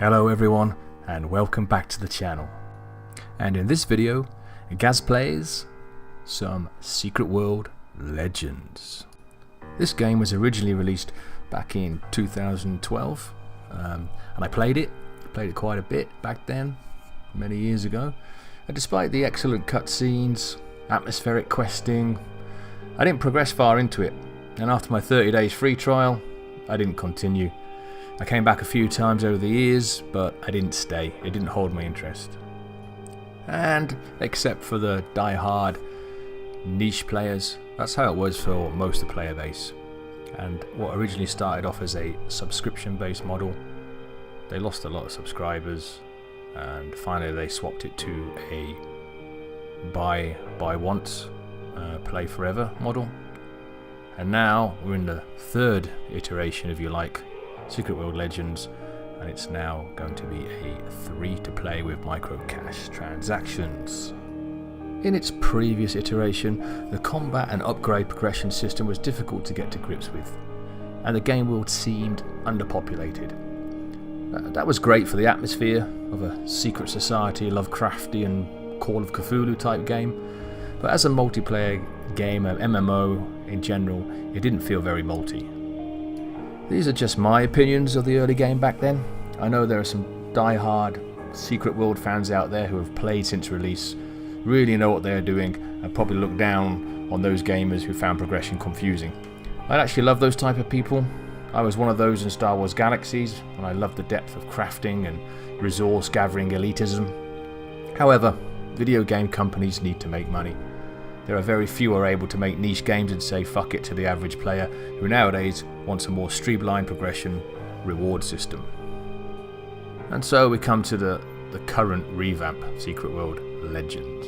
Hello everyone and welcome back to the channel. And in this video, Gaz plays some Secret World Legends. This game was originally released back in 2012 and I played it quite a bit back then, many years ago. And despite the excellent cutscenes, atmospheric questing, I didn't progress far into it, and after my 30 days free trial I didn't continue. I came back a few times over the years, but I didn't stay. It didn't hold my interest. And except for the die-hard niche players, that's how it was for most of the player base. And what originally started off as a subscription-based model, they lost a lot of subscribers, and finally they swapped it to a buy once, play forever model. And now we're in the third iteration, if you like, Secret World Legends, and it's now going to be a free-to-play with micro cash transactions. In its previous iteration, the combat and upgrade progression system was difficult to get to grips with, and the game world seemed underpopulated. That was great for the atmosphere of a secret society, Lovecraftian Call of Cthulhu type game, but as a multiplayer game, an MMO in general, it didn't feel very multi. These are just my opinions of the early game back then. I know there are some die-hard Secret World fans out there who have played since release, really know what they're doing, and probably look down on those gamers who found progression confusing. I actually love those type of people. I was one of those in Star Wars Galaxies, and I loved the depth of crafting and resource gathering elitism. However, video game companies need to make money. There are very few who are able to make niche games and say fuck it to the average player who nowadays wants a more streamlined progression reward system. And so we come to the current revamp of Secret World Legends.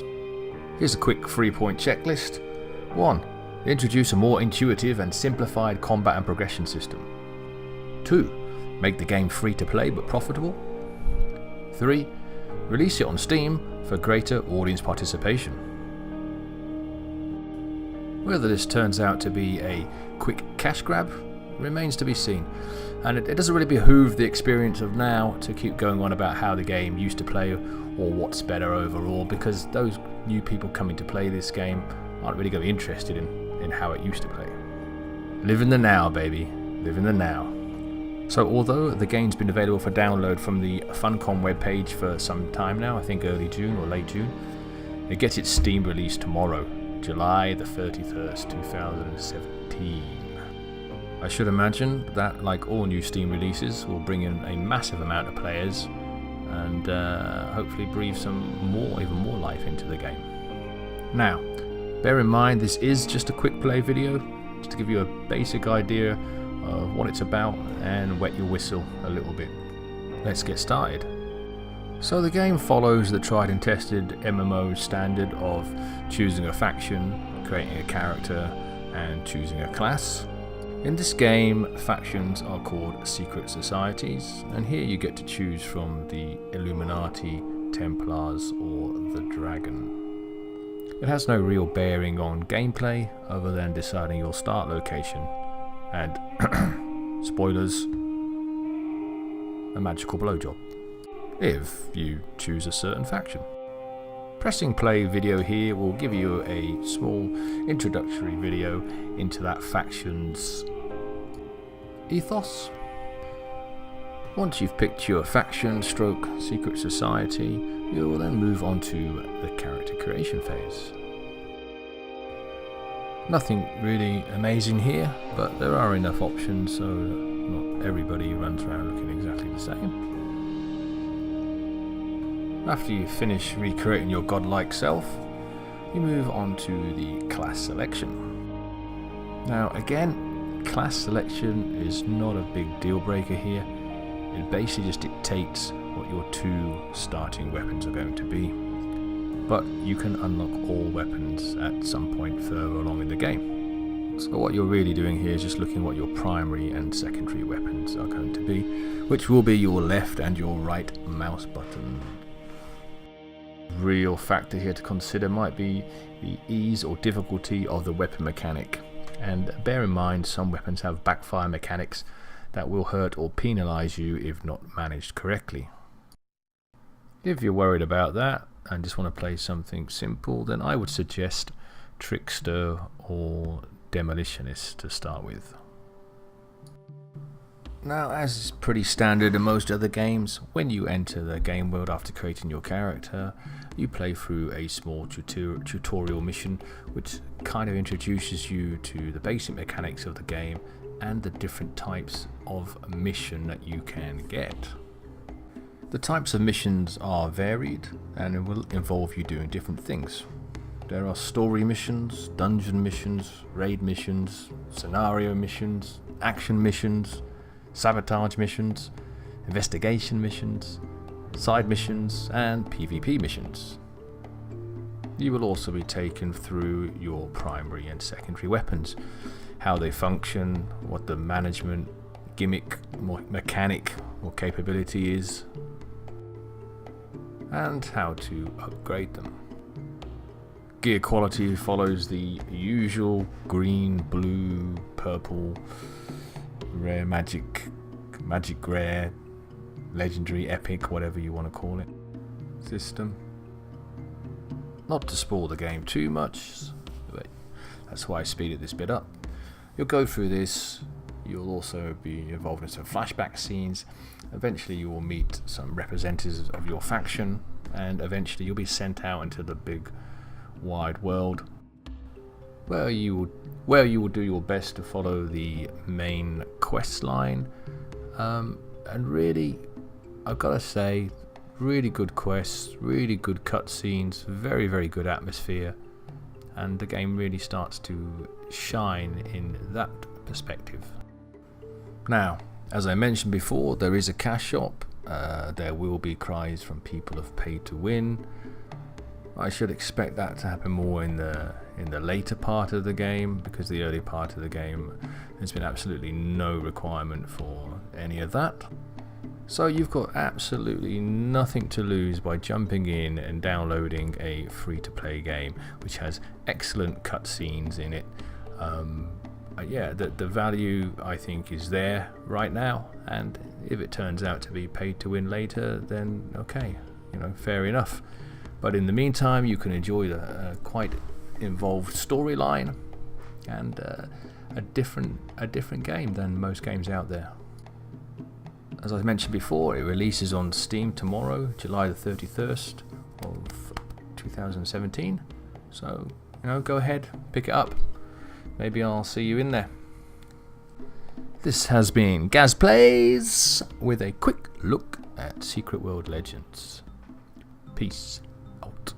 Here's a quick 3-point checklist. 1. Introduce a more intuitive and simplified combat and progression system. 2. Make the game free to play but profitable. 3. Release it on Steam for greater audience participation. Whether this turns out to be a quick cash grab remains to be seen, and it doesn't really behoove the experience of now to keep going on about how the game used to play or what's better overall, because those new people coming to play this game aren't really going to be interested in how it used to play. Live in the now, baby. Live in the now. So although the game's been available for download from the Funcom webpage for some time now, I think early June or late June, it gets its Steam release tomorrow, July the 31st, 2017. I should imagine that, like all new Steam releases, will bring in a massive amount of players and hopefully breathe even more life into the game. Now, bear in mind this is just a quick play video, just to give you a basic idea of what it's about and wet your whistle a little bit. Let's get started. So the game follows the tried and tested MMO standard of choosing a faction, creating a character, and choosing a class. In this game, factions are called secret societies, and here you get to choose from the Illuminati, Templars, or the Dragon. It has no real bearing on gameplay other than deciding your start location and, spoilers, a magical blowjob, if you choose a certain faction. Pressing play video here will give you a small introductory video into that faction's ethos. Once you've picked your faction stroke secret society, you will then move on to the character creation phase. Nothing really amazing here, but there are enough options so not everybody runs around looking exactly the same. After you finish recreating your godlike self, you move on to the class selection. Now again, class selection is not a big deal breaker here. It basically just dictates what your 2 starting weapons are going to be. But you can unlock all weapons at some point further along in the game. So what you're really doing here is just looking what your primary and secondary weapons are going to be, which will be your left and your right mouse button. Real factor here to consider might be the ease or difficulty of the weapon mechanic, and bear in mind some weapons have backfire mechanics that will hurt or penalize you if not managed correctly. If you're worried about that and just want to play something simple, then I would suggest Trickster or Demolitionist to start with. Now, as is pretty standard in most other games, when you enter the game world after creating your character, you play through a small tutorial mission which kind of introduces you to the basic mechanics of the game and the different types of mission that you can get. The types of missions are varied and it will involve you doing different things. There are story missions, dungeon missions, raid missions, scenario missions, action missions, sabotage missions, investigation missions, side missions, and PvP missions. You will also be taken through your primary and secondary weapons, how they function, what the management gimmick, mechanic or capability is, and how to upgrade them. Gear quality follows the usual green, blue, purple, rare, magic rare, legendary, epic, whatever you want to call it, system. Not to spoil the game too much, but that's why I speeded this bit up. You'll go through this, you'll also be involved in some flashback scenes, eventually you will meet some representatives of your faction, and eventually you'll be sent out into the big wide world where you will do your best to follow the main quest line, and really, I've got to say, really good quests, really good cutscenes, very, very good atmosphere, and the game really starts to shine in that perspective. Now, as I mentioned before, there is a cash shop. There will be cries from people of pay to win. I should expect that to happen more in the later part of the game, because the early part of the game there's been absolutely no requirement for any of that. So you've got absolutely nothing to lose by jumping in and downloading a free-to-play game which has excellent cutscenes in it. Yeah, the value I think is there right now, and if it turns out to be paid to win later, then okay, fair enough. But in the meantime, you can enjoy the quite involved storyline and a different game than most games out there. As I mentioned before, it releases on Steam tomorrow, July the 31st of 2017. So, go ahead, pick it up. Maybe I'll see you in there. This has been Gaz Plays with a quick look at Secret World Legends. Peace out.